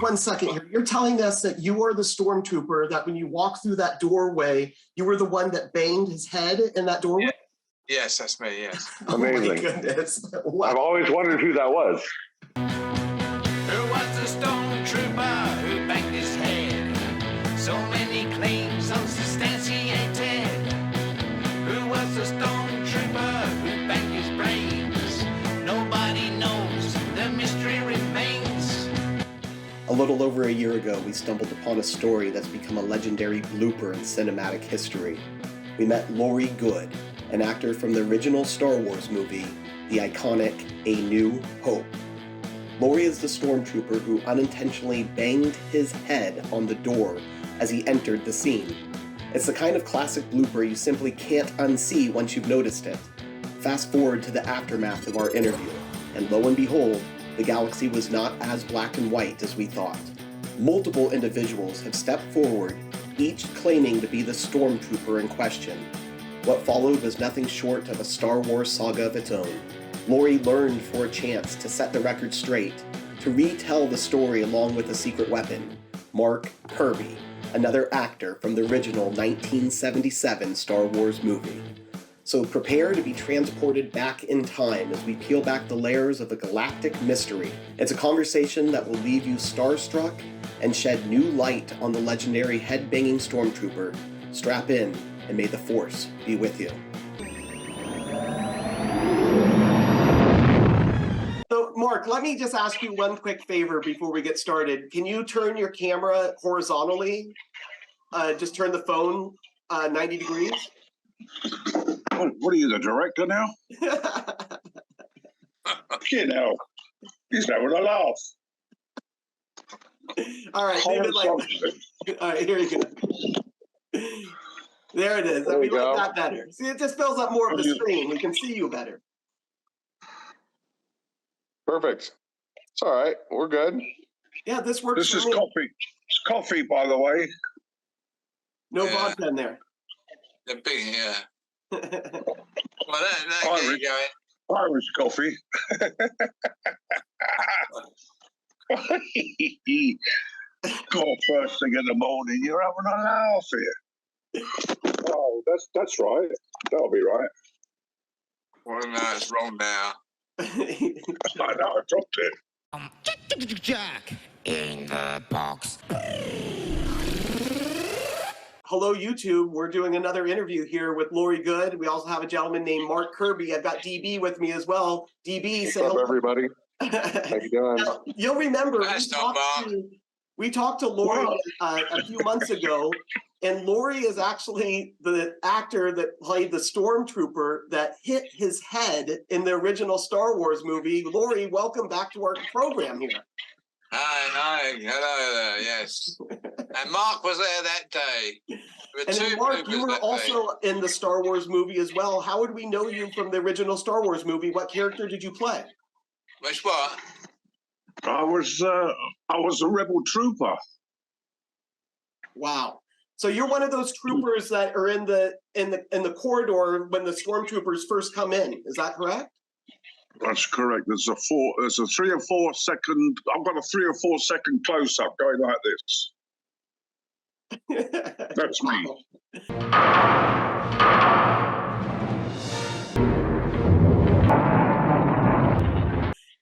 one second here. You're telling us that you are the stormtrooper, that when you walk through that doorway, you were the one that banged his head in that doorway? Yeah. Yes, that's me, yes. Amazing. Oh my goodness. Wow. I've always wondered who that was. Who was the stormtrooper who banged his head? So many claims unsubstantiated. Who was the stormtrooper who banged his brains? Nobody knows, the mystery remains. A little over a year ago, we stumbled upon a story that's become a legendary blooper in cinematic history. We met Laurie Goode, an actor from the original Star Wars movie, the iconic A New Hope. Laurie is the stormtrooper who unintentionally banged his head on the door as he entered the scene. It's the kind of classic blooper you simply can't unsee once you've noticed it. Fast forward to the aftermath of our interview, and lo and behold, the galaxy was not as black and white as we thought. Multiple individuals have stepped forward, each claiming to be the stormtrooper in question. What followed was nothing short of a Star Wars saga of its own. Laurie learned for a chance to set the record straight, to retell the story along with a secret weapon, Mark Kirby, another actor from the original 1977 Star Wars movie. So prepare to be transported back in time as we peel back the layers of a galactic mystery. It's a conversation that will leave you starstruck and shed new light on the legendary Headbanging Stormtrooper. Strap in, and may the Force be with you. So, Mark, let me just ask you one quick favor before we get started. Can you turn your camera horizontally? Just turn the phone 90 degrees. What are you, the director now? You know, he's having a laugh. All right, leave it like that. All right, here you go. There it is. We like that better. See, it just fills up more of the screen. We can see you better. Perfect. It's all right. We're good. Yeah, this works. This is coffee. It's coffee, by the way. No vodka in there. The big, yeah. Well, that Irish, going. Irish coffee. God, first thing in the morning, you're having a laugh here. Oh, that's right. That'll be right. Well, no, it's wrong now. I know, I dropped it. JAK in the box. Hello, YouTube. We're doing another interview here with Laurie Goode. We also have a gentleman named Mark Kirby. I've got DB with me as well. DB, What's up, everybody? How you doing? Now, you'll remember we talked to Laurie a few months ago, and Laurie is actually the actor that played the stormtrooper that hit his head in the original Star Wars movie. Laurie, welcome back to our program here. Hi, hello there, yes. And Mark was there that day. And then Mark, you were also in the Star Wars movie as well. How would we know you from the original Star Wars movie? What character did you play? Which what? I was a rebel trooper. Wow. So you're one of those troopers that are in the corridor when the stormtroopers first come in. Is that correct? That's correct. There's a 3 or 4 second. I've got a 3 or 4 second close up going like this. That's me.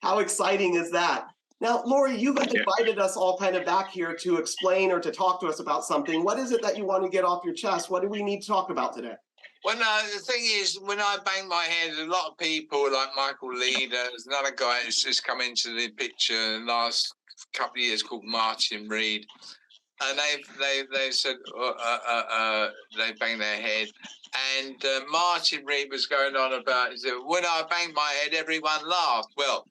How exciting is that? Now, Laurie, you've invited us all kind of back here to explain or to talk to us about something. What is it that you want to get off your chest? What do we need to talk about today? Well, no, the thing is, when I bang my head, a lot of people like Michael Lee, there's another guy who's just come into the picture in the last couple of years called Martin Reed. And they said they banged their head. And Martin Reed was going on about, he said, when I banged my head, everyone laughed. Well,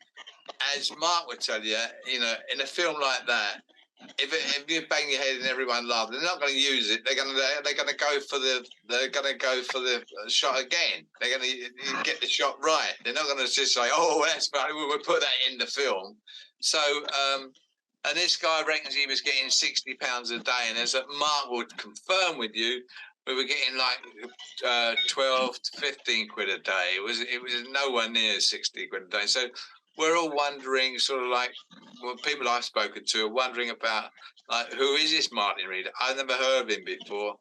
as Mark would tell you, you know, in a film like that, if you bang your head and everyone laughs, they're not going to use it. They're going to go for the shot again. They're going to get the shot right. They're not going to just say, "Oh, that's funny. We'll put that in the film." So, and this guy reckons he was getting £60 a day, and as Mark would confirm with you, we were getting like 12 to 15 quid a day. It was nowhere near 60 quid a day. So we're all wondering, sort of like, well, people I've spoken to are wondering about, like, who is this Martin Reed? I've never heard of him before.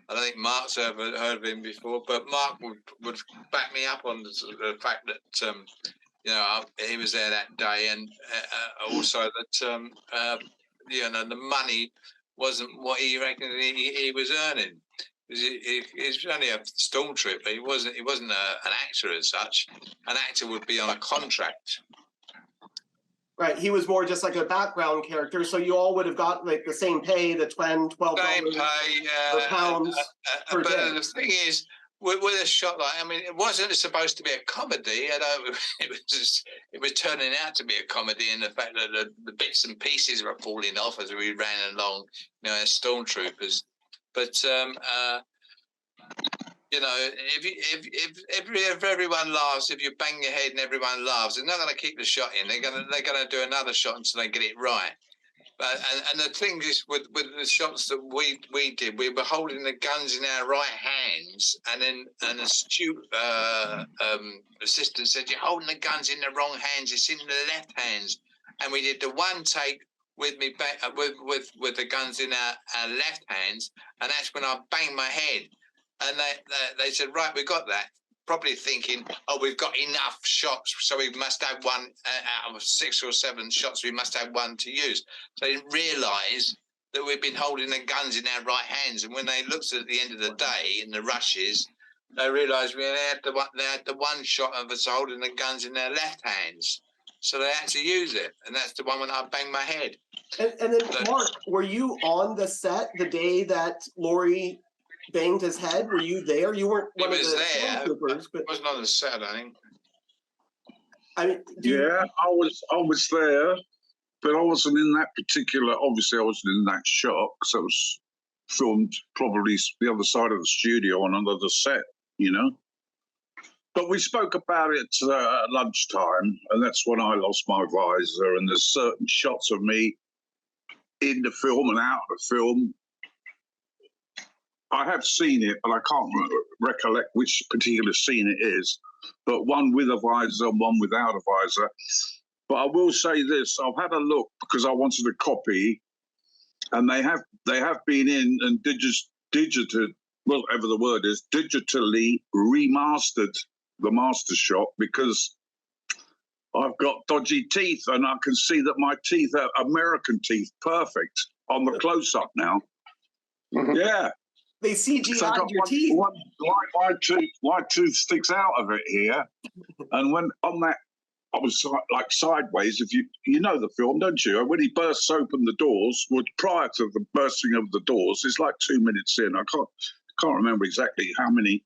I don't think Mark's ever heard of him before, but Mark would back me up on the fact that, you know, he was there that day, and also that, you know, the money wasn't what he reckoned he was earning. He's only a stormtrooper. He wasn't an actor as such. An actor would be on a contract. Right, he was more just like a background character, so you all would have got like the same pay, the $12 pounds per but day. the thing is, with a shot like, I mean, it wasn't supposed to be a comedy. I know it was turning out to be a comedy in the fact that the bits and pieces were falling off as we ran along, you know, as stormtroopers. But you know, if everyone laughs, if you bang your head and everyone laughs, they're not going to keep the shot in. They're going to do another shot until they get it right. But and the thing is, with the shots that we did, we were holding the guns in our right hands, and then an astute assistant said, "You're holding the guns in the wrong hands. It's in the left hands." And we did the one take with me back with the guns in our left hands, and that's when I banged my head. And they said, right, we got that. Probably thinking, oh, we've got enough shots, so we must have one out of 6 or 7 shots. We must have one to use. So they didn't realise that we've been holding the guns in our right hands. And when they looked at the end of the day in the rushes, they realised they had the one shot of us holding the guns in their left hands. So they had to use it, and that's the one when I banged my head. And then, Mark, were you on the set the day that Laurie banged his head? Were you there? You weren't one of the stormtroopers, but it wasn't on the set, I think. I mean, I was there, but I wasn't in that particular. Obviously, I wasn't in that shot because it was filmed probably the other side of the studio on another set, you know. But we spoke about it at lunchtime, and that's when I lost my visor. And there's certain shots of me in the film and out of the film. I have seen it, but I can't recollect which particular scene it is. But one with a visor, one without a visor. But I will say this: I've had a look because I wanted a copy, and they have been in and digitally, whatever the word is, digitally remastered the master shot because I've got dodgy teeth, and I can see that my teeth are American teeth, perfect on the close-up now. Mhm. Yeah. they CGI'd your teeth. My tooth sticks out of it here, and when on that, I was like sideways. If you know the film, don't you? When he bursts open the doors, well, prior to the bursting of the doors, it's like 2 minutes in. I can't remember exactly how many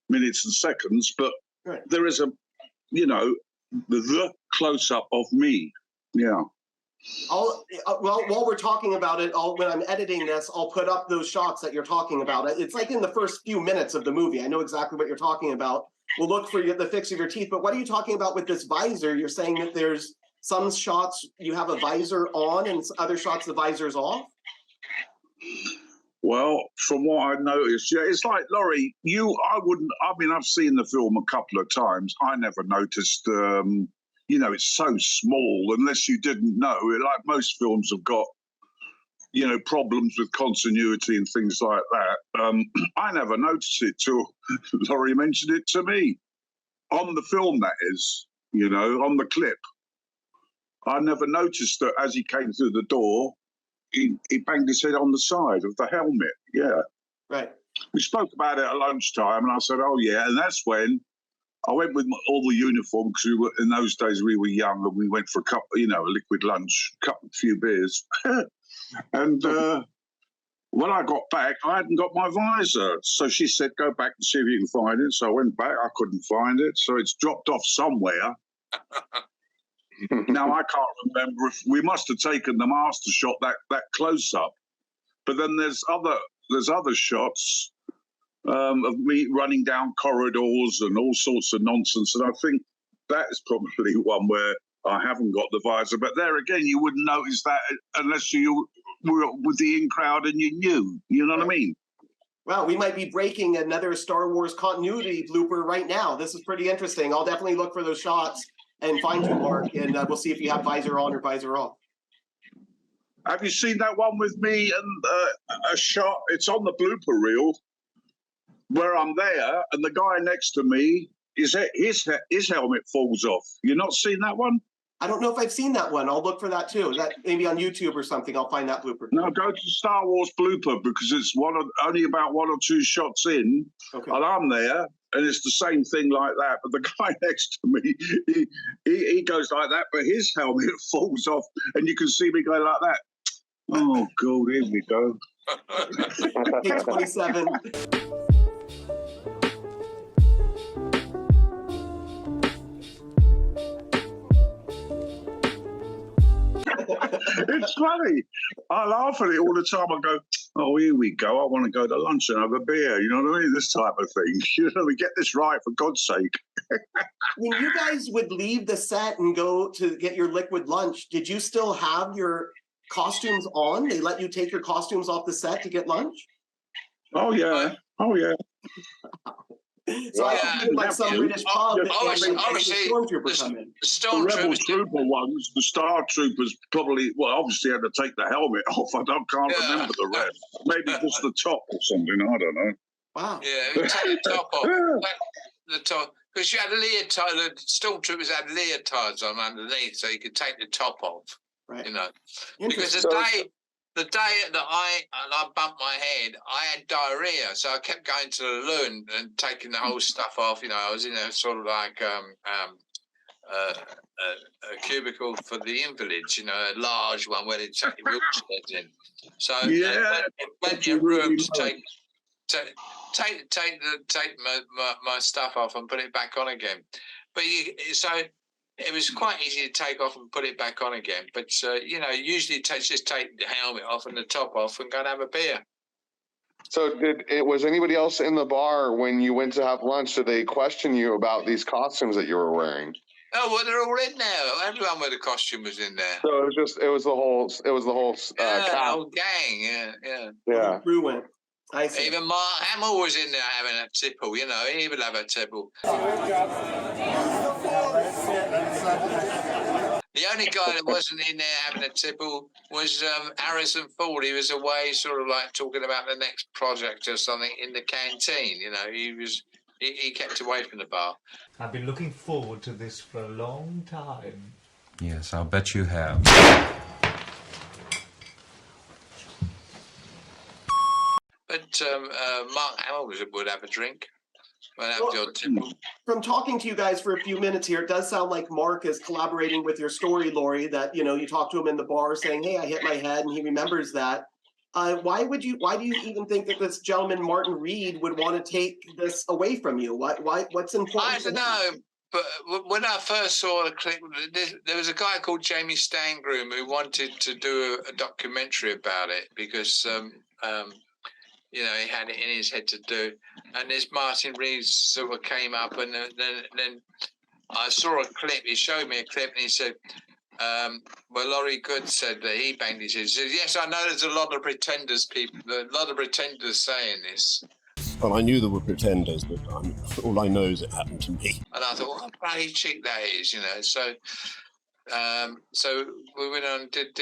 minutes and seconds, but right. There is a, you know, the close up of me. Yeah. Well, while we're talking about it, when I'm editing this, I'll put up those shots that you're talking about. It's like in the first few minutes of the movie. I know exactly what you're talking about. We'll look for the fix of your teeth. But what are you talking about with this visor? You're saying that there's some shots you have a visor on and other shots the visor's off? Well, from what I noticed, yeah, it's like, Laurie, I've seen the film a couple of times. I never noticed, you know, it's so small, unless you didn't know. Like most films have got, you know, problems with continuity and things like that. I never noticed it till Laurie mentioned it to me. On the film, that is, you know, on the clip. I never noticed that as he came through the door, he banged his head on the side of the helmet. Yeah. Right. We spoke about it at lunchtime, and I said, oh, yeah. And that's when I went with all the uniform, because in those days we were young, and we went for a couple, you know, a liquid lunch, a few beers. And when I got back, I hadn't got my visor. So she said, go back and see if you can find it. So I went back. I couldn't find it. So it's dropped off somewhere. Now, I can't remember if we must have taken the master shot that close up. But then there's other shots of me running down corridors and all sorts of nonsense. And I think that is probably one where I haven't got the visor. But there again, you wouldn't notice that unless you were with the in crowd and you knew. You know what I mean? Wow, we might be breaking another Star Wars continuity blooper right now. This is pretty interesting. I'll definitely look for those shots and find you, Mark, and we'll see if you have visor on or visor off. Have you seen that one with me and a shot? It's on the blooper reel where I'm there, and the guy next to me, his helmet falls off. You not seen that one? I don't know if I've seen that one. I'll look for that too. That maybe on YouTube or something. I'll find that blooper. No, go to Star Wars blooper because it's only about 1 or 2 shots in, and I'm there, and it's the same thing like that. But the guy next to me, he goes like that, but his helmet falls off, and you can see me going like that. Oh God, here we go. Take 27. It's funny. I laugh at it all the time. I go, oh, here we go. I want to go to lunch and have a beer. You know what I mean? This type of thing. You know, we get this right, for God's sake. When you guys would leave the set and go to get your liquid lunch, did you still have your costumes on? They let you take your costumes off the set to get lunch? Oh, yeah. Oh, yeah. So I think like some British pub that obviously, Stormtrooper come in. The Rebel Trooper ones, the Star Troopers probably, obviously had to take the helmet off. I can't remember the rest. Maybe just the top or something. I don't know. Wow. Yeah, take the top off. The top, because you had leotard. The Stormtroopers had leotards on underneath, so you could take the top off. Right. You know, because the day that I bumped my head, I had diarrhea, so I kept going to the loo and taking the whole stuff off. You know, I was in a sort of like a cubicle for the invalids. You know, a large one where they take your wheelchairs in. So plenty of room to take my stuff off and put it back on again. But it was quite easy to take off and put it back on again. But, usually just take the helmet off and the top off and go and have a beer. So was anybody else in the bar when you went to have lunch? Did they question you about these costumes that you were wearing? Oh, well, they're all in there. Everyone with a costume was in there. So it was the whole the whole gang. Yeah. The crew went. I see. Even Mark Hamill was in there having a tipple, he would have a tipple. The only guy that wasn't in there having a tipple was Harrison Ford. He was away sort of like talking about the next project or something in the canteen, he kept away from the bar. I've been looking forward to this for a long time. Yes, I'll bet you have. But Mark Hamill would have a drink. From talking to you guys for a few minutes here, it does sound like Mark is collaborating with your story, Laurie, that, you talk to him in the bar saying, hey, I hit my head, and he remembers that. Why do you even think that this gentleman, Martin Reed, would want to take this away from you? What's important? I don't know. But when I first saw the clip, there was a guy called Jamie Stangroom who wanted to do a documentary about it because he had it in his head to do. And this Martin Reed sort of came up, and then I saw a clip. He showed me a clip, and he said, Laurie Goode said that he banged his head. He said, yes, I know there's a lot of pretenders saying this. Well, I knew there were pretenders, but all I know is it happened to me. And I thought, what a bloody cheek that is, So, so we went on, did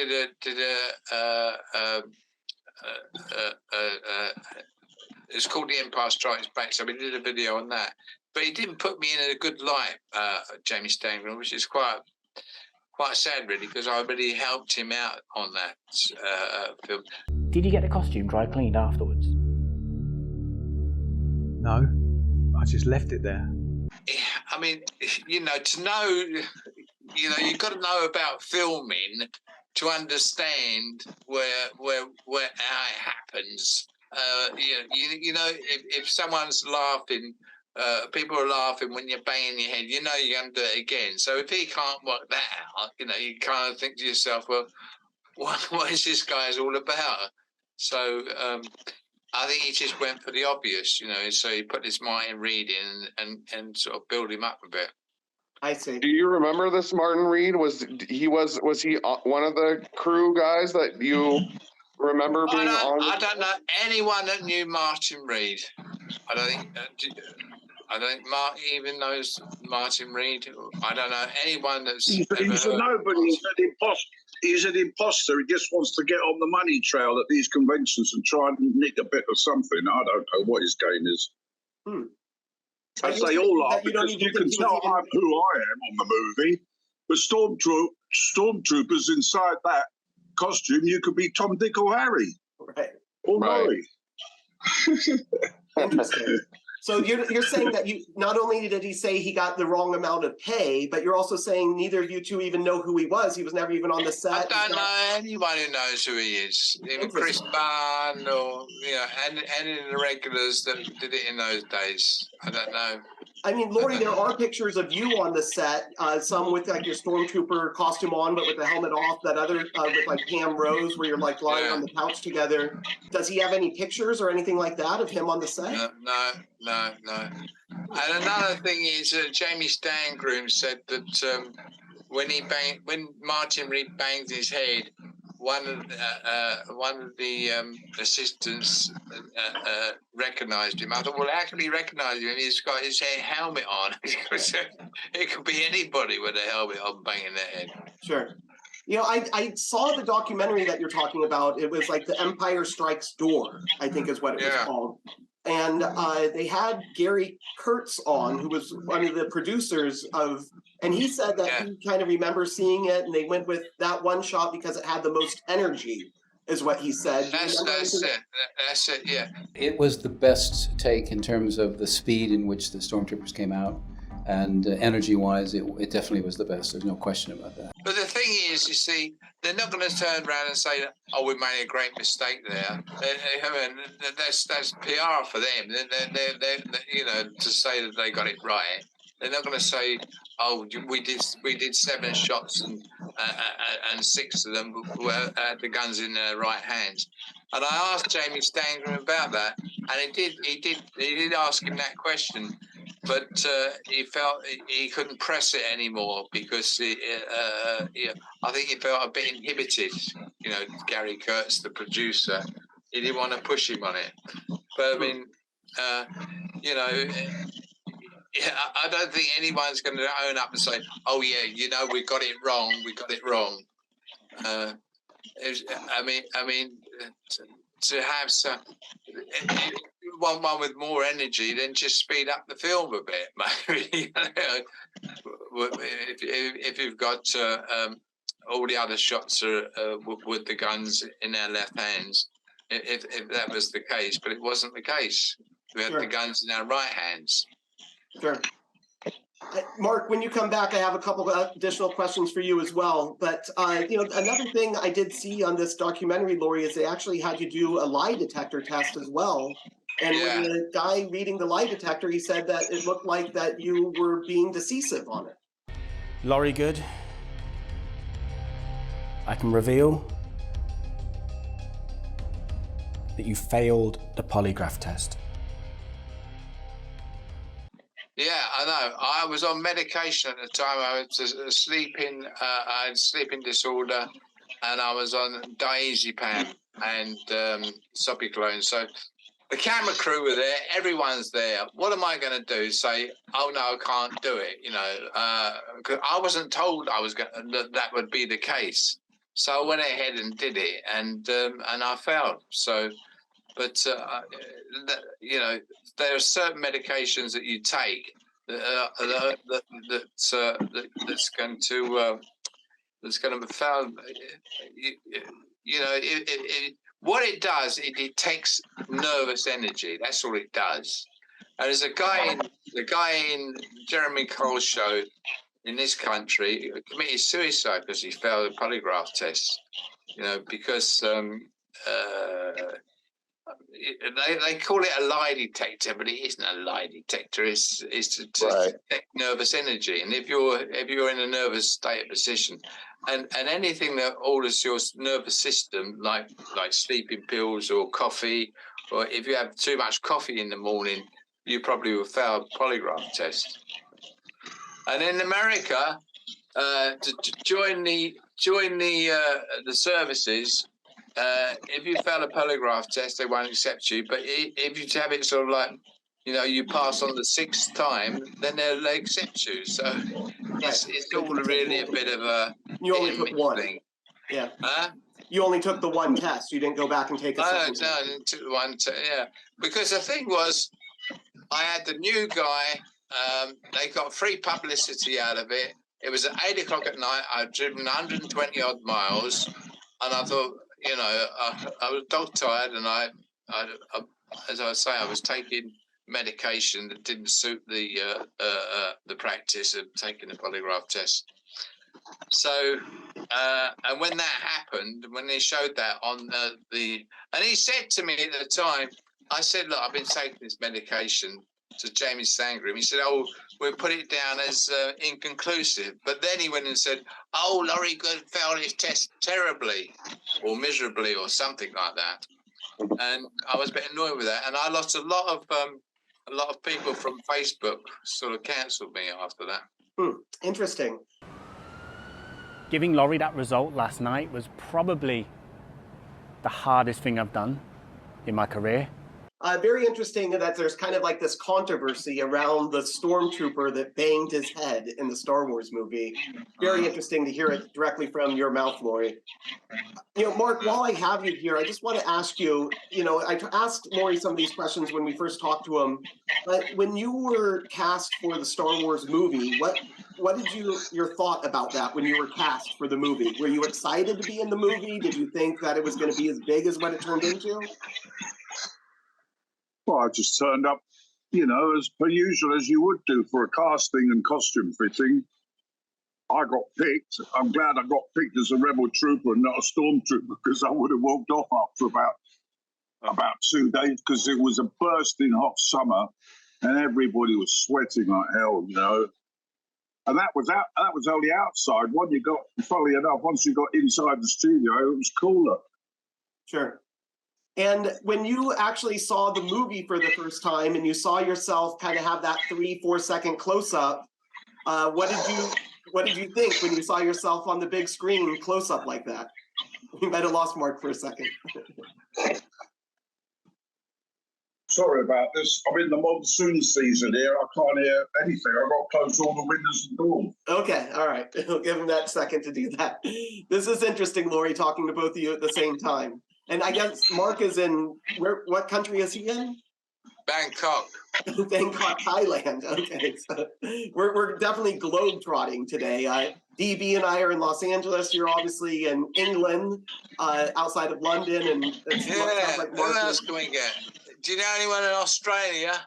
it's called The Empire Strikes Back, so we did a video on that. But he didn't put me in a good light, Jamie Stangroom, which is quite sad, really, because I really helped him out on that film. Did you get the costume dry cleaned afterwards? No, I just left it there. I mean, to know, you've got to know about filming to understand where how it happens. If someone's laughing, people are laughing when you're banging your head, you're going to do it again. So if he can't work that out, you kind of think to yourself, well, what is this guy's all about? So I think he just went for the obvious, so he put this Martin Reed in and sort of build him up a bit. I see. Do you remember this Martin Reed? Was he one of the crew guys that you remember being on? I don't know anyone that knew Martin Reed. I don't think. I don't think Mark even knows Martin Reed. I don't know anyone that's He's ever a heard. nobody. He's an imposter. He just wants to get on the money trail at these conventions and try and nick a bit of something. I don't know what his game is. As they all are, because you can tell I'm who I am on the movie. But stormtroopers inside that costume, you could be Tom, Dick, or Harry. Right. Or Laurie. Interesting. So you're saying that you not only did he say he got the wrong amount of pay, but you're also saying neither of you two even know who he was. He was never even on the set. I don't know anyone who knows who he is. Even Chris Barn or any of the regulars that did it in those days. I don't know. I mean, Laurie, there are pictures of you on the set, some with like your stormtrooper costume on, but with the helmet off, that other with like Pam Rose, where you're like lying on the couch together. Does he have any pictures or anything like that of him on the set? No. And another thing is Jamie Stangroom said that when Martin Reed banged his head, one of the assistants recognised him. I thought, well, how can he recognise him? And he's got his helmet on. It could be anybody with a helmet on banging their head. Sure. You know, I saw the documentary that you're talking about. It was like The Empire Strikes Door, I think is what it was called. And they had Gary Kurtz on, who was one of the producers of, and he said that he kind of remembers seeing it, and they went with that one shot because it had the most energy, is what he said. That's it, yeah. It was the best take in terms of the speed in which the Stormtroopers came out, and energy-wise, it definitely was the best. There's no question about that. But the thing is, you see, they're not going to turn around and say, "Oh, we made a great mistake there." That's PR for them. They're to say that they got it right. They're not going to say, "Oh, we did 7 shots and 6 of them had the guns in their right hands." And I asked Jamie Stangram about that, and he did ask him that question. But he felt he couldn't press it anymore because I think he felt a bit inhibited. You know, Gary Kurtz, the producer, he didn't want to push him on it. But I mean, I don't think anyone's going to own up and say, "Oh yeah, we got it wrong. We got it wrong." To have some one with more energy, then just speed up the film a bit, maybe. If you've got all the other shots are with the guns in their left hands, if that was the case, but it wasn't the case. We had the guns in our right hands. Sure. Mark, when you come back, I have a couple of additional questions for you as well. But, another thing I did see on this documentary, Laurie, is they actually had you do a lie detector test as well. And when the guy reading the lie detector, he said that it looked like that you were being decisive on it. Laurie Goode, I can reveal that you failed the polygraph test. Yeah, I know. I was on medication at the time. I was I had sleeping disorder, and I was on diazepam and Sobuclone. So the camera crew were there. Everyone's there. What am I going to do? Say, "Oh no, I can't do it." Because I wasn't told that would be the case. So I went ahead and did it, and I failed. So, but there are certain medications that you take that's going to fail. What it does, it detects nervous energy. That's all it does. And there's a guy in Jeremy Cole's show in this country who committed suicide because he failed a polygraph test. Because they call it a lie detector, but it isn't a lie detector. It's to detect nervous energy. And if you're in a nervous state of position, and anything that alters your nervous system, like sleeping pills or coffee, or if you have too much coffee in the morning, you probably will fail a polygraph test. And in America, to join the services. If you fail a polygraph test, they won't accept you. But if you have it sort of like you pass on the 6th time, then they'll accept you. So it's all really a bit of a You only took one thing. Yeah. Huh? You only took the one test. You didn't go back and take a second. No, I didn't take one test. Yeah, because the thing was, I had the new guy. They got free publicity out of it. It was at 8 o'clock at night. I'd driven 120 odd miles, and I thought, I was dog tired, and I, as I say, I was taking medication that didn't suit the practice of taking the polygraph test. So, and when that happened, when they showed that on and he said to me at the time, I said, look, I've been taking this medication to Jamie Sangrim. He said, oh, we'll put it down as inconclusive. But then he went and said, oh, Laurie Goode failed his test terribly or miserably or something like that. And I was a bit annoyed with that. And I lost a lot of people from Facebook sort of cancelled me after that. Interesting. Giving Laurie that result last night was probably the hardest thing I've done in my career. Very interesting that there's kind of like this controversy around the stormtrooper that banged his head in the Star Wars movie. Very interesting to hear it directly from your mouth, Laurie. Mark, while I have you here, I just want to ask you, I asked Laurie some of these questions when we first talked to him, but when you were cast for the Star Wars movie, what did your thought about that when you were cast for the movie? Were you excited to be in the movie? Did you think that it was going to be as big as what it turned into? Well, I just turned up, as per usual, as you would do for a casting and costume fitting. I got picked. I'm glad I got picked as a rebel trooper and not a stormtrooper, because I would have walked off after about 2 days, because it was a bursting hot summer and everybody was sweating like hell, And that was only outside. Funnily enough, once you got inside the studio, it was cooler. Sure. And when you actually saw the movie for the first time and you saw yourself kind of have that 3-4 second close up, what did you think when you saw yourself on the big screen close up like that? We might have lost Mark for a second. Sorry about this. I'm in the monsoon season here. I can't hear anything. I've got to close all the windows and doors. Okay, all right. We'll give him that second to do that. This is interesting, Laurie, talking to both of you at the same time. And I guess Mark is in, what country is he in? Bangkok. Bangkok, Thailand. Okay, so we're definitely globe-trotting today. DB and I are in Los Angeles. You're obviously in England, outside of London. And sounds like Mark, who else can we get? Do you know anyone in Australia?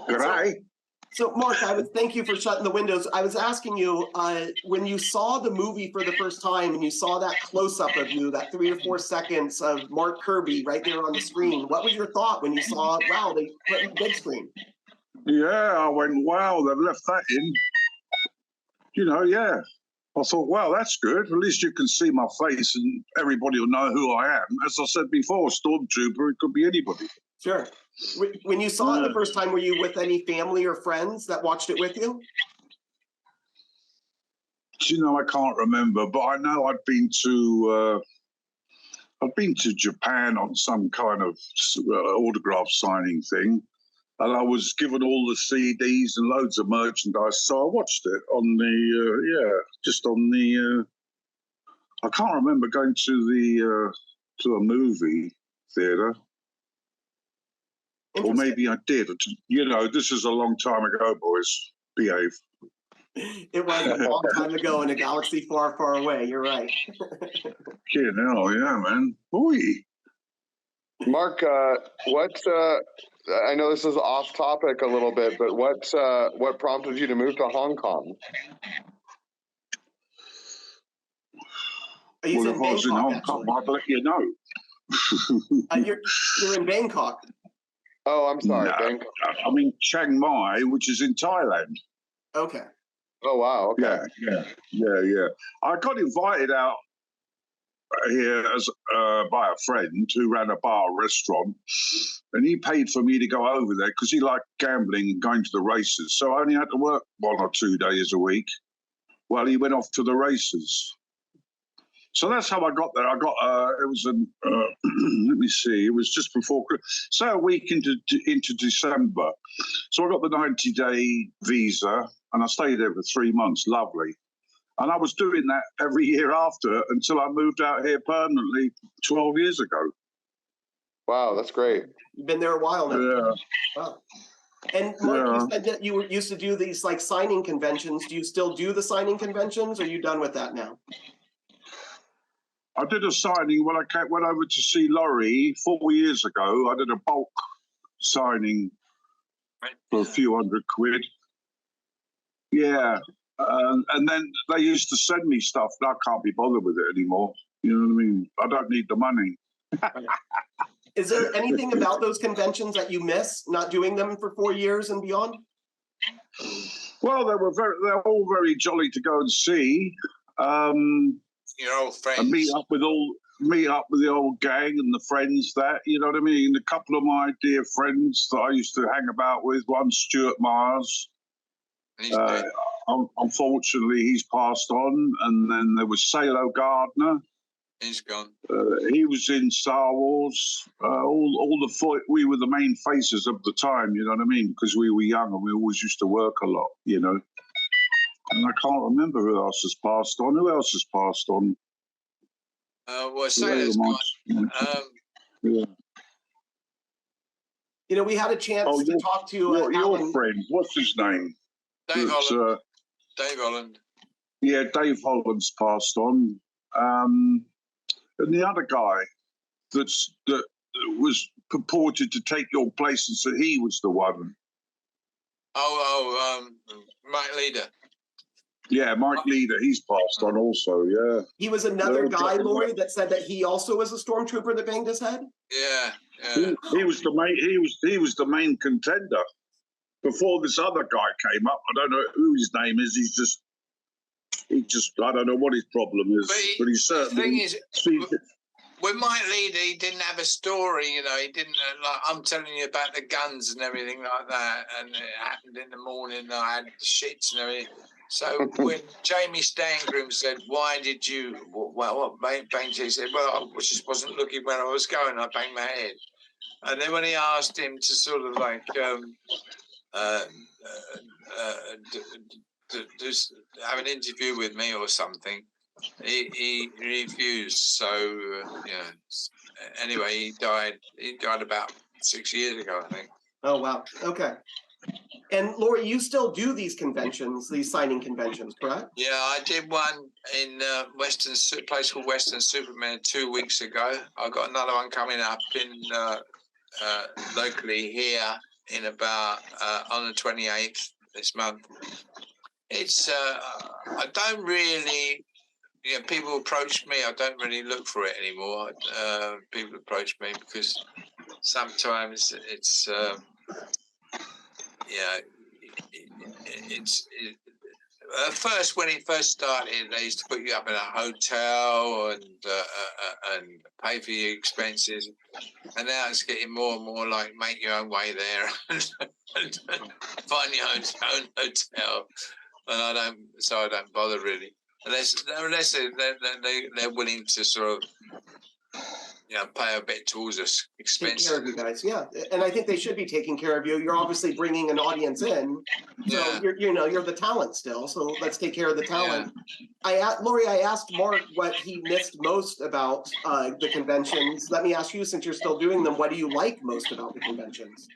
Good eye. So, Mark, thank you for shutting the windows. I was asking you, when you saw the movie for the first time and you saw that close-up of you, that 3 or 4 seconds of Mark Kirby right there on the screen, what was your thought when you saw, wow, they put it in the big screen? Yeah, I went, wow, they've left that in. Yeah. I thought, well, that's good. At least you can see my face and everybody will know who I am. As I said before, Stormtrooper, it could be anybody. Sure. When you saw it the first time, were you with any family or friends that watched it with you? I can't remember, but I know I'd been to Japan on some kind of autograph signing thing, and I was given all the CDs and loads of merchandise, so I watched it on the I can't remember going to a movie theater. Or maybe I did. This is a long time ago, boys. Behave. It was a long time ago in a galaxy far, far away. You're right. Yeah, man. Boy. Mark, I know this is off topic a little bit, but what prompted you to move to Hong Kong? Well, if I was in Hong Kong, I'd let you know. You're in Bangkok. Oh, I'm sorry. No, Bangkok. I'm in Chiang Mai, which is in Thailand. Okay. Oh, wow. Okay. Yeah. I got invited out here by a friend who ran a bar restaurant, and he paid for me to go over there because he liked gambling and going to the races. So I only had to work 1 or 2 days a week while he went off to the races. So that's how I got there. I got it was let me see, it was just before, say a week into December. So I got the 90-day visa, and I stayed there for 3 months. Lovely. And I was doing that every year after until I moved out here permanently 12 years ago. Wow, that's great. You've been there a while now. Yeah. Wow. And Mark, you said that you used to do these like signing conventions. Do you still do the signing conventions, or are you done with that now? I did a signing when I went over to see Laurie 4 years ago. I did a bulk signing for a few £100. Yeah. And then they used to send me stuff, and I can't be bothered with it anymore. You know what I mean? I don't need the money. Is there anything about those conventions that you miss, not doing them for 4 years and beyond? Well, they're all very jolly to go and see. Your old friends. And meet up with the old gang and the friends that, you know what I mean? A couple of my dear friends that I used to hang about with, one Stuart Mars. Unfortunately, he's passed on. And then there was Salo Gardner. He's gone. He was in Star Wars. We were the main faces of the time, you know what I mean? Because we were young and we always used to work a lot, you know. And I can't remember who else has passed on. Who else has passed on? Well, Sailor's gone. Yeah. You know, we had a chance to talk to your friend. What's his name? Dave Holland. Dave Holland. Yeah, Dave Holland's passed on. And the other guy that was purported to take your place and said he was the one. Mike Leader. Yeah, Mike Leader, he's passed on also, yeah. He was another guy, Laurie, that said that he also was a stormtrooper that banged his head? Yeah. He was the main contender before this other guy came up. I don't know who his name is. He just I don't know what his problem is, but he's certainly. The thing is, with Mike Leader, he didn't have a story, you know. He didn't like I'm telling you about the guns and everything like that, and it happened in the morning. I had the shits and everything. So when Jamie Stangroom said, "Why did you?" What banged? He said, "Well, I just wasn't looking where I was going. I banged my head." And then when he asked him to sort of like just have an interview with me or something, he refused. So anyway, he died. He died about 6 years ago, I think. Oh wow. Okay. And Laurie, you still do these conventions, these signing conventions, correct? Yeah, I did one in place called Western Superman 2 weeks ago. I've got another one coming up in locally here in about on the 28th this month. It's I don't really, people approach me. I don't really look for it anymore. People approach me because sometimes it's first, when it first started, they used to put you up in a hotel and pay for your expenses, and now it's getting more and more like make your own way there and find your own hotel. And I don't bother really, unless they're willing to sort of pay a bit towards us expenses. Take care of you guys, yeah. And I think they should be taking care of you. You're obviously bringing an audience in, so you're the talent still. So let's take care of the talent. Yeah. Laurie, I asked Mark what he missed most about the conventions. Let me ask you, since you're still doing them, what do you like most about the conventions?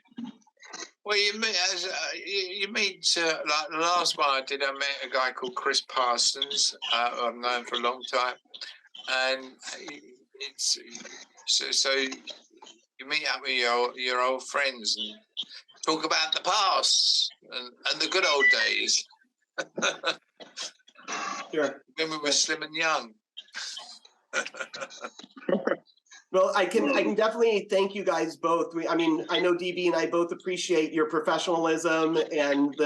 Well, you meet like the last one I did. I met a guy called Chris Parsons. I've known for a long time, and it's so you meet up with your old friends and talk about the past and the good old days. Sure. When we were slim and young. Well, I can definitely thank you guys both. I mean, I know DB and I both appreciate your professionalism and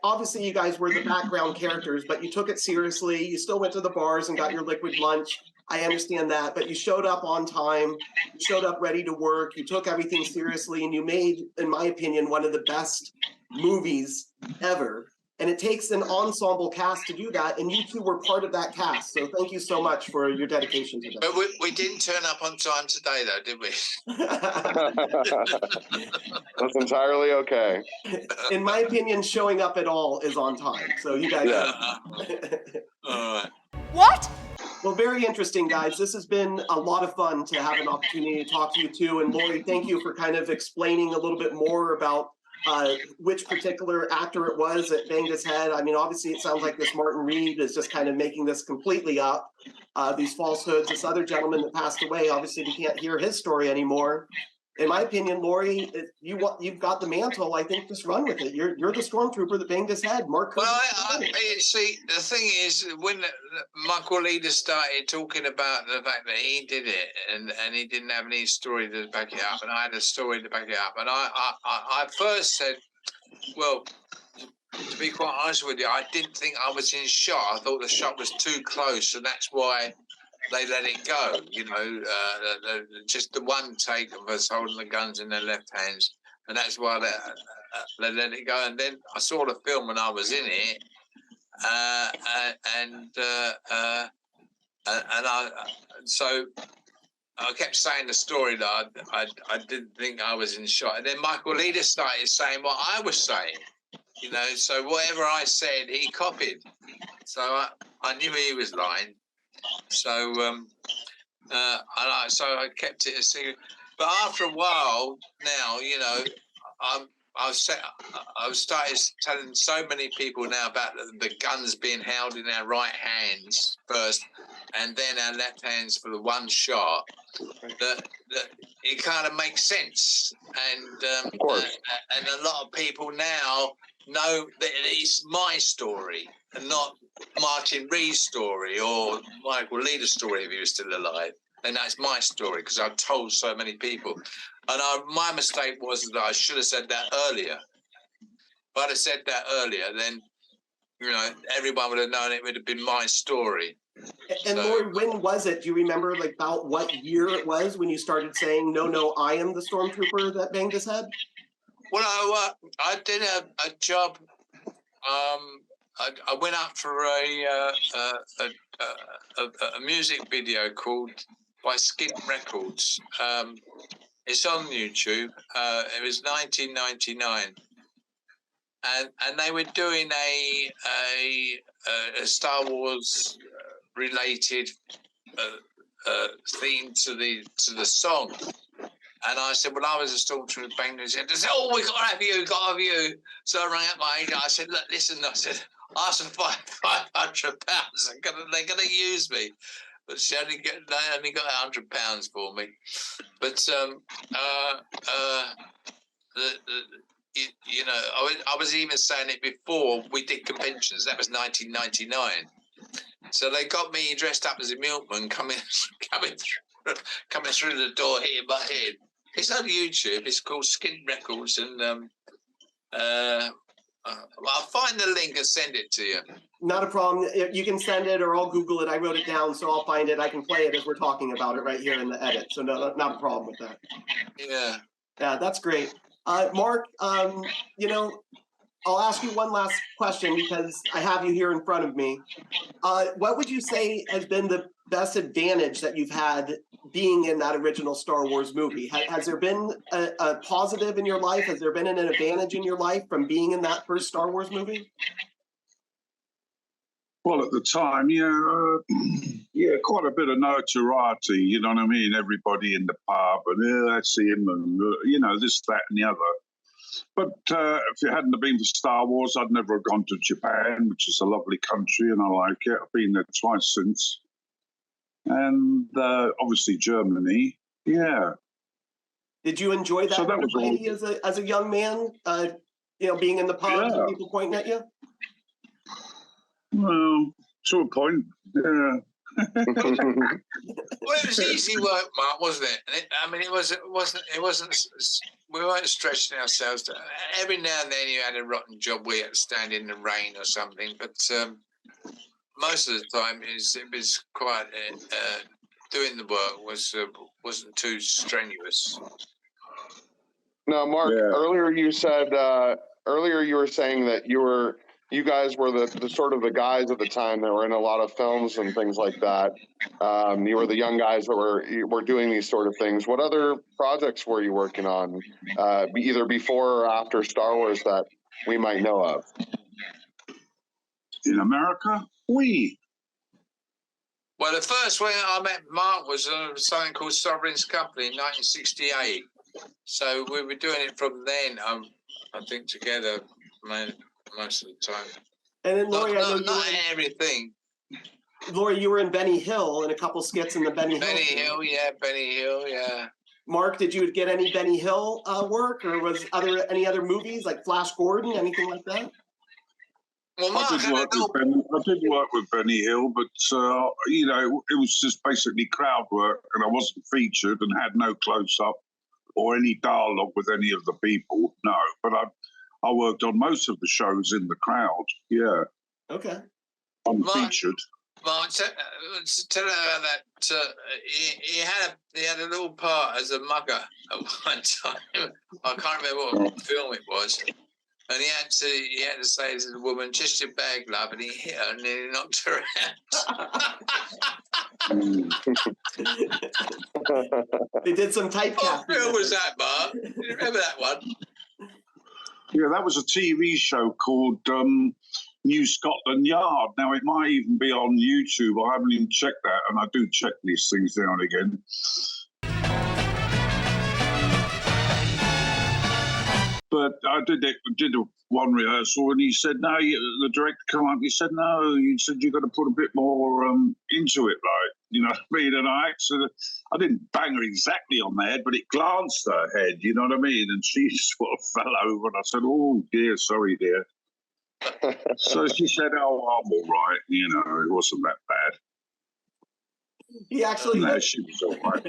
obviously you guys were the background characters, but you took it seriously. You still went to the bars and got your liquid lunch. I understand that, but you showed up on time. You showed up ready to work. You took everything seriously, and you made, in my opinion, one of the best movies ever. And it takes an ensemble cast to do that, and you two were part of that cast. So thank you so much for your dedication to that. But we didn't turn up on time today, though, did we? That's entirely okay. In my opinion, showing up at all is on time. So you guys. All right. What? Well, very interesting, guys. This has been a lot of fun to have an opportunity to talk to you two. And Laurie, thank you for kind of explaining a little bit more about which particular actor it was that banged his head. I mean, obviously, it sounds like this Martin Reed is just kind of making this completely up. These falsehoods. This other gentleman that passed away, obviously, we can't hear his story anymore. In my opinion, Laurie, you've got the mantle. I think just run with it. You're the stormtrooper that banged his head. Mark. Well, see, the thing is, when Michael Leader started talking about the fact that he did it and he didn't have any story to back it up, and I had a story to back it up, and I first said, well, to be quite honest with you, I didn't think I was in shot. I thought the shot was too close, and that's why they let it go. You know, just the one take of us holding the guns in their left hands, and that's why they let it go. And then I saw the film and I was in it, so I kept saying the story that I didn't think I was in shot. And then Michael Leader started saying what I was saying. You know, so whatever I said, he copied. So I knew he was lying. So I kept it a secret. But after a while, now, you know, I've started telling so many people now about the guns being held in our right hands first, and then our left hands for the one shot. That it kind of makes sense, and of course. And a lot of people now know that it's my story and not Martin Reed's story or Michael Leader's story if he was still alive. And that's my story because I've told so many people. And my mistake was that I should have said that earlier. If I'd have said that earlier, then, you know, everyone would have known it would have been my story. And so, Laurie, when was it? Do you remember, like, about what year it was when you started saying, no, I am the stormtrooper that banged his head? Well, I did a job. I went up for a music video called by Skin Records. It's on YouTube. It was 1999, and they were doing a Star Wars related theme to the song. And I said, well, I was a stormtrooper banged his head. They said, oh, we got to have you. So I rang up my agent. I said, look, listen. I said, ask for £500. They're gonna use me. But they only got £100 for me. But you know, I was even saying it before we did conventions. That was 1999. So they got me dressed up as a milkman coming through the door, hitting my head. It's on YouTube. It's called Skin Records, and I'll find the link and send it to you. Not a problem. You can send it, or I'll Google it. I wrote it down, so I'll find it. I can play it as we're talking about it right here in the edit. So no, not a problem with that. Yeah. Yeah, that's great. Mark, you know, I'll ask you one last question because I have you here in front of me. What would you say has been the best advantage that you've had being in that original Star Wars movie? Has there been a positive in your life? Has there been an advantage in your life from being in that first Star Wars movie? Well, at the time, yeah, quite a bit of notoriety, you know what I mean? Everybody in the pub, and that's him, and, you know, this, that, and the other. But if it hadn't have been for Star Wars, I'd never have gone to Japan, which is a lovely country, and I like it. I've been there twice since. And obviously Germany, yeah. Did you enjoy that, so that was all... as a young man, you know, being in the pubs and people pointing at you? Well, to a point, yeah. Well, it was easy work, Mark, wasn't it? I mean, it wasn't. We weren't stretching ourselves. Every now and then, you had a rotten job where you had to stand in the rain or something. But most of the time, it was quite. Doing the work wasn't too strenuous. Now, Mark, earlier you said you were saying that you were you guys were the sort of the guys at the time that were in a lot of films and things like that. You were the young guys that were doing these sort of things. What other projects were you working on, either before or after Star Wars that we might know of? In America, Well, the first one I met Mark was something called Sovereign's Company in 1968. So we were doing it from then, I think, together most of the time. And then, Laurie, not everything. Laurie, you were in Benny Hill in a couple skits in the Benny Hill. Benny Hill, yeah. Mark, did you get any Benny Hill work, or was any other movies like Flash Gordon, anything like that? Well, Mark, I did work with Benny Hill, but you know, it was just basically crowd work, and I wasn't featured and had no close up or any dialogue with any of the people. No, but I worked on most of the shows in the crowd. Yeah. Okay. Unfeatured. Mark, tell her about that. He had a little part as a mugger at one time. I can't remember what film it was. And he had to say to the woman, "Just your bag, love," and he hit her and nearly knocked her out. They did some typecasting. What film was that, Mark? Do you remember that one? Yeah, that was a TV show called New Scotland Yard. Now, it might even be on YouTube. I haven't even checked that, and I do check these things now and again. But I did one rehearsal, and he said, "No." The director came up. He said, "No." He said, "You got to put a bit more into it, like, you know what I mean." And I didn't bang her exactly on the head, but it glanced her head. You know what I mean? And she sort of fell over, and I said, "Oh dear, sorry, dear." So she said, "Oh, I'm all right. You know, it wasn't that bad." He actually. No, she was all right.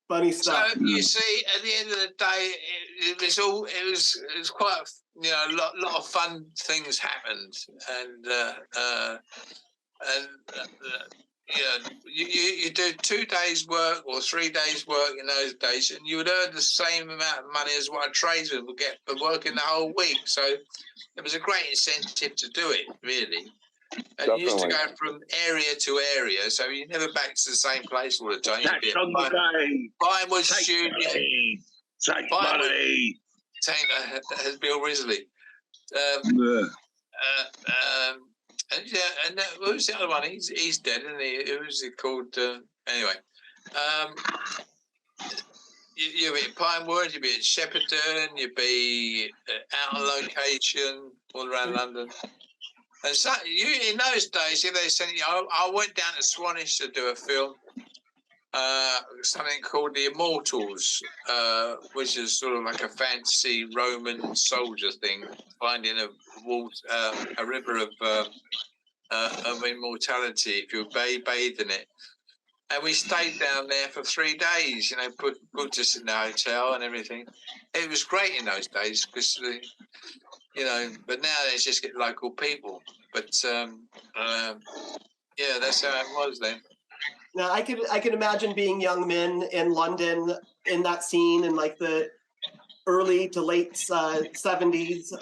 Funny stuff. So you see, at the end of the day, it was quite, you know, a lot of fun things happened, and you know, you do 2 days work or 3 days work in those days, and you would earn the same amount of money as what a tradesman would get for working the whole week. So it was a great incentive to do it, really. And you used to go from area to area, so you never back to the same place all the time. Catch on the day. Pinewood Studio. Take money. As Bill Risley. And what was the other one? He's dead, isn't he? Who was it called? Anyway. You'd be at Pinewood, you'd be at Shepperton, you'd be out on location all around London. And so in those days, if they sent you, I went down to Swanage to do a film, something called The Immortals, which is sort of like a fantasy Roman soldier thing, finding a river of immortality if you bathed in it. And we stayed down there for 3 days, you know, put us in the hotel and everything. It was great in those days because, you know, but now they just get local people. But yeah, that's how it was then. Now I could imagine being young men in London in that scene in like the early to late 70s.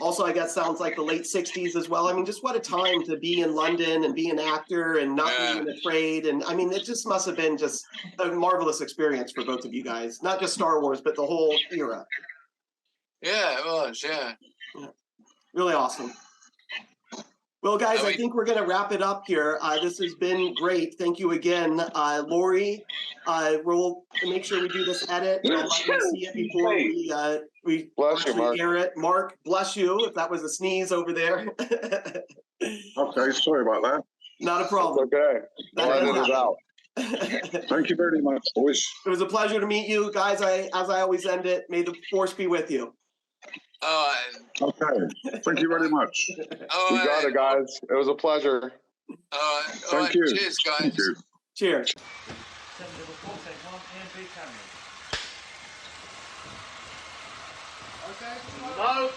Also, I guess sounds like the late 60s as well. I mean, just what a time to be in London and be an actor and not being afraid. And I mean, it just must have been just a marvelous experience for both of you guys, not just Star Wars, but the whole era. Yeah, it was, yeah. Really awesome. Well, guys, I think we're going to wrap it up here. This has been great. Thank you again. Laurie, we'll make sure we do this edit. We'll let you see it before we actually air it. Mark, bless you, if that was a sneeze over there. Okay, sorry about that. Not a problem. It's okay. That is out. Thank you very much, boys. It was a pleasure to meet you, guys. As I always end it, may the force be with you. Okay. Thank you very much. You got it, guys. It was a pleasure. Thank you. Cheers, guys. Thank you. Cheers. No.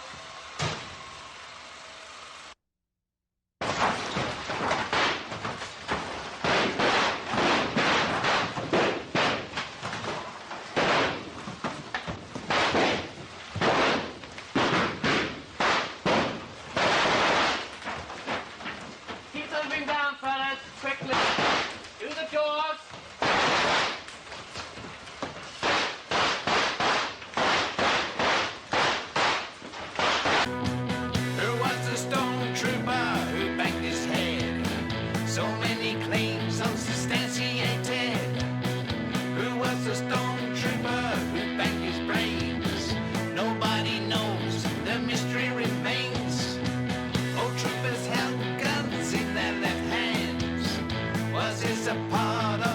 is a part